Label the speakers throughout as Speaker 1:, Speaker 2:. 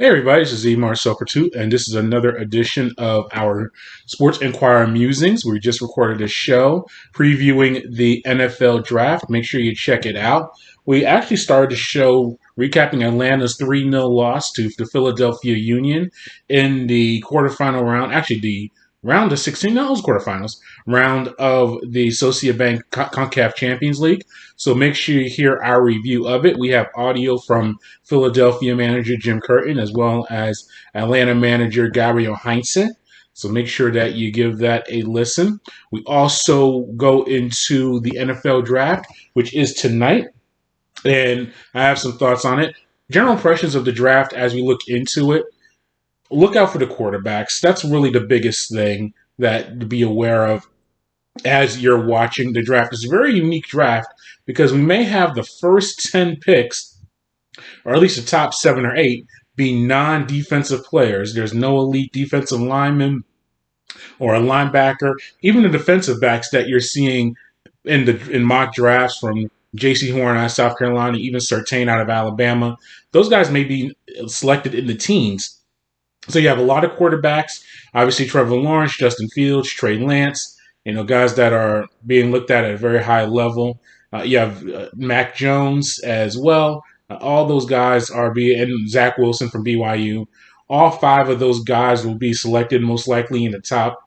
Speaker 1: Hey everybody, this is Emar Sopertut, and this is another edition of our Sports Inquirer Musings. We just recorded a show previewing the NFL Draft. Make sure you check it out. We actually started the show recapping Atlanta's 3-0 loss to the Philadelphia Union in the quarterfinal round, actually the round of 16, no, it was quarterfinals, round of the Bank CONCACAF Champions League. So make sure you hear our review of it. We have audio from Philadelphia manager Jim Curtin as well as Atlanta manager Gabriel Heinze. So make sure that you give that a listen. We also go into the NFL draft, which is tonight, and I have some thoughts on it. General impressions of the draft as we look into it. Look out for the quarterbacks. That's really the biggest thing that to be aware of as you're watching the draft. It's a very unique draft because we may have the first 10 picks, or at least the top 7 or 8, be non-defensive players. There's no elite defensive lineman or a linebacker. Even the defensive backs that you're seeing in mock drafts from J.C. Horn out of South Carolina, even Surtain out of Alabama, those guys may be selected in the teens. So you have a lot of quarterbacks. Obviously, Trevor Lawrence, Justin Fields, Trey Lance, guys that are being looked at a very high level. You have Mac Jones as well. All those guys and Zach Wilson from BYU. All 5 of those guys will be selected most likely in the top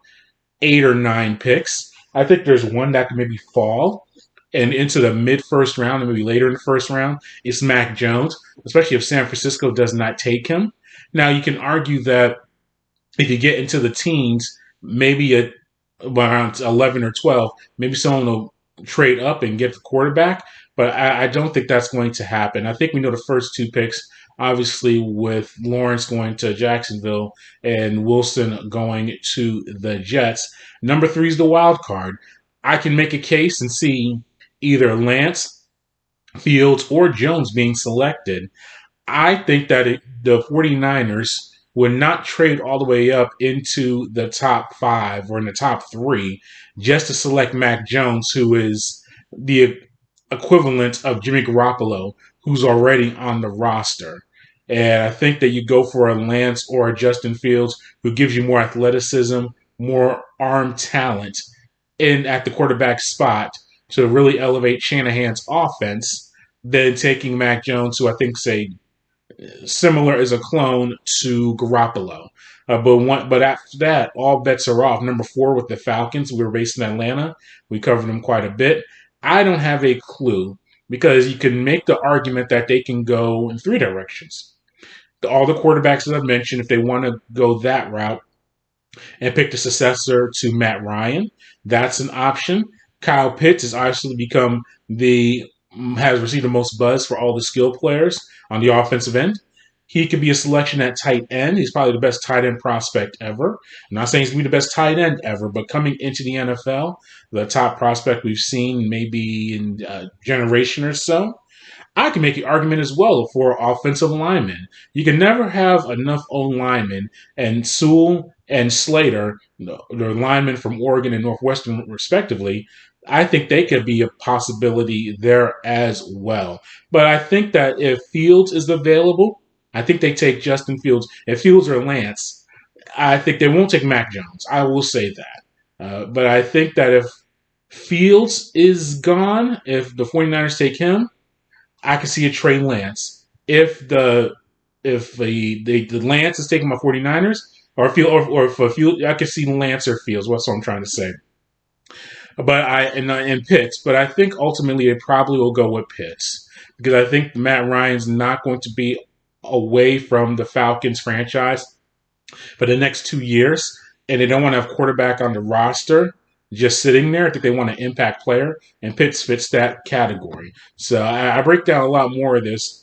Speaker 1: 8 or 9 picks. I think there's one that can maybe fall and into the mid-first round and maybe later in the first round. It's Mac Jones, especially if San Francisco does not take him. Now, you can argue that if you get into the teens, maybe at around 11 or 12, maybe someone will trade up and get the quarterback, but I don't think that's going to happen. I think we know the first 2 picks, obviously, with Lawrence going to Jacksonville and Wilson going to the Jets. Number 3 is the wild card. I can make a case and see either Lance, Fields, or Jones being selected. I think that the 49ers would not trade all the way up into the top 5 or in the top 3 just to select Mac Jones, who is the equivalent of Jimmy Garoppolo, who's already on the roster. And I think that you go for a Lance or a Justin Fields, who gives you more athleticism, more arm talent at the quarterback spot to really elevate Shanahan's offense than taking Mac Jones, who I think similar as a clone to Garoppolo. But after that, all bets are off. Number 4 with the Falcons. We were based in Atlanta. We covered them quite a bit. I don't have a clue because you can make the argument that they can go in 3 directions. All the quarterbacks that I've mentioned, if they want to go that route and pick the successor to Matt Ryan, that's an option. Kyle Pitts has obviously has received the most buzz for all the skill players on the offensive end. He could be a selection at tight end. He's probably the best tight end prospect ever. I'm not saying he's going to be the best tight end ever, but coming into the NFL, the top prospect we've seen maybe in a generation or so. I can make the argument as well for offensive linemen. You can never have enough O-linemen, and Sewell and Slater, the linemen from Oregon and Northwestern respectively, I think they could be a possibility there as well. But I think that if Fields is available, I think they take Justin Fields. If Fields or Lance, I think they won't take Mac Jones. I will say that. But I think that if Fields is gone, if the 49ers take him, I can see a Trey Lance. If the Lance is taken by 49ers, or if a Field, I can see Lance or Fields. That's what I'm trying to say. But and Pitts, but I think ultimately they probably will go with Pitts because I think Matt Ryan's not going to be away from the Falcons franchise for the next 2 years, and they don't want to have quarterback on the roster just sitting there. I think they want an impact player, and Pitts fits that category. So I break down a lot more of this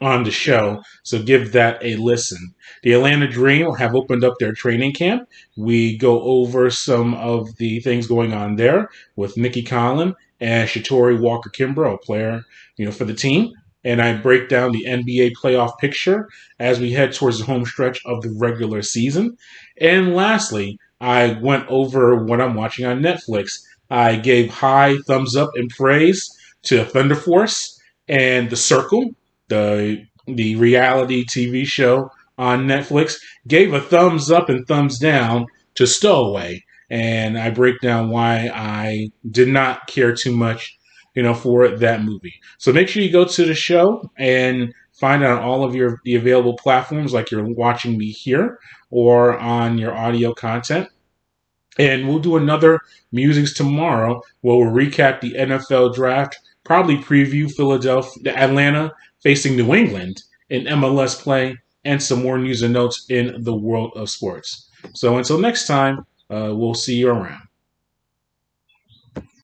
Speaker 1: on the show, so give that a listen. The Atlanta Dream have opened up their training camp. We go over some of the things going on there with Nikki Collin and Shatori Walker-Kimbrough, a player, for the team. And I break down the NBA playoff picture as we head towards the home stretch of the regular season. And lastly, I went over what I'm watching on Netflix. I gave high thumbs up and praise to Thunder Force and The Circle, the reality TV show on Netflix, gave a thumbs up and thumbs down to Stowaway. And I break down why I did not care too much, for that movie. So make sure you go to the show and find it on all of the available platforms, like you're watching me here, or on your audio content. And we'll do another Musings tomorrow where we'll recap the NFL draft, probably preview Atlanta facing New England in MLS play, and some more news and notes in the world of sports. So until next time, we'll see you around.